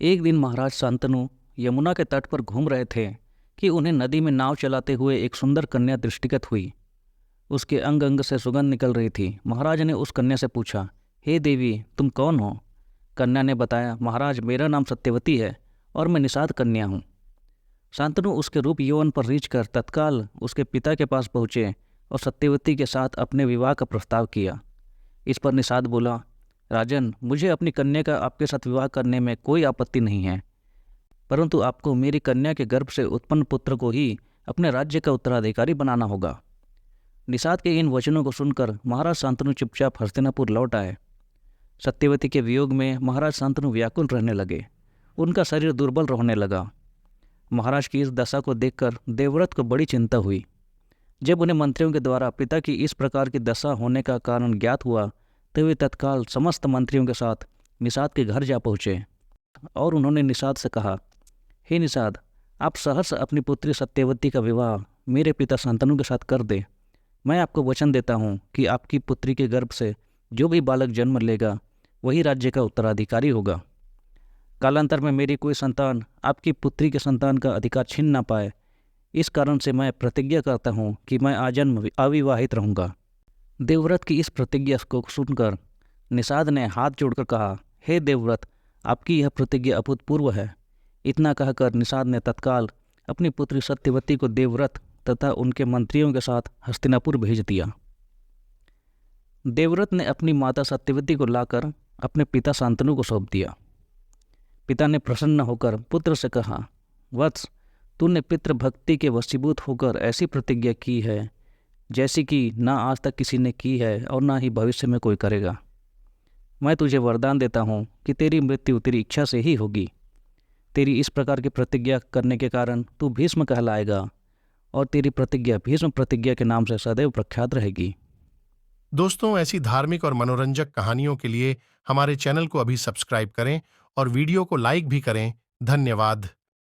एक दिन महाराज शांतनु यमुना के तट पर घूम रहे थे कि उन्हें नदी में नाव चलाते हुए एक सुंदर कन्या दृष्टिगत हुई। उसके अंग अंग से सुगंध निकल रही थी। महाराज ने उस कन्या से पूछा, हे देवी, तुम कौन हो? कन्या ने बताया, महाराज, मेरा नाम सत्यवती है और मैं निषाद कन्या हूँ। शांतनु उसके रूप यौवन पर रीझ कर तत्काल उसके पिता के पास पहुँचे और सत्यवती के साथ अपने विवाह का प्रस्ताव किया। इस पर निषाद बोला, राजन, मुझे अपनी कन्या का आपके साथ विवाह करने में कोई आपत्ति नहीं है, परंतु आपको मेरी कन्या के गर्भ से उत्पन्न पुत्र को ही अपने राज्य का उत्तराधिकारी बनाना होगा। निषाद के इन वचनों को सुनकर महाराज शांतनु चुपचाप हस्तिनापुर लौट आए। सत्यवती के वियोग में महाराज शांतनु व्याकुल रहने लगे। उनका शरीर दुर्बल रहने लगा। महाराज की इस दशा को देखकर देवव्रत को बड़ी चिंता हुई। जब उन्हें मंत्रियों के द्वारा पिता की इस प्रकार की दशा होने का कारण ज्ञात हुआ तो वे तत्काल समस्त मंत्रियों के साथ निषाद के घर जा पहुँचे और उन्होंने निषाद से कहा, हे निषाद, आप सहर्ष अपनी पुत्री सत्यवती का विवाह मेरे पिता शांतनु के साथ कर दे। मैं आपको वचन देता हूँ कि आपकी पुत्री के गर्भ से जो भी बालक जन्म लेगा वही राज्य का उत्तराधिकारी होगा। कालांतर में मेरी कोई संतान आपकी पुत्री के संतान का अधिकार छीन ना पाए, इस कारण से मैं प्रतिज्ञा करता हूँ कि मैं आजन्म अविवाहित रहूँगा। देवव्रत की इस प्रतिज्ञा को सुनकर निषाद ने हाथ जोड़कर कहा, हे देवव्रत, आपकी यह प्रतिज्ञा अभूतपूर्व है। इतना कहकर निषाद ने तत्काल अपनी पुत्री सत्यवती को देवव्रत तथा उनके मंत्रियों के साथ हस्तिनापुर भेज दिया। देवव्रत ने अपनी माता सत्यवती को लाकर अपने पिता शांतनु को सौंप दिया। पिता ने प्रसन्न होकर पुत्र से कहा, वत्स, तूने पितृभक्ति के वशीभूत होकर ऐसी प्रतिज्ञा की है जैसी कि ना आज तक किसी ने की है और ना ही भविष्य में कोई करेगा। मैं तुझे वरदान देता हूँ कि तेरी मृत्यु तेरी इच्छा से ही होगी। तेरी इस प्रकार की प्रतिज्ञा करने के कारण तू भीष्म कहलाएगा और तेरी प्रतिज्ञा भीष्म प्रतिज्ञा के नाम से सदैव प्रख्यात रहेगी। दोस्तों, ऐसी धार्मिक और मनोरंजक कहानियों के लिए हमारे चैनल को अभी सब्सक्राइब करें और वीडियो को लाइक भी करें। धन्यवाद।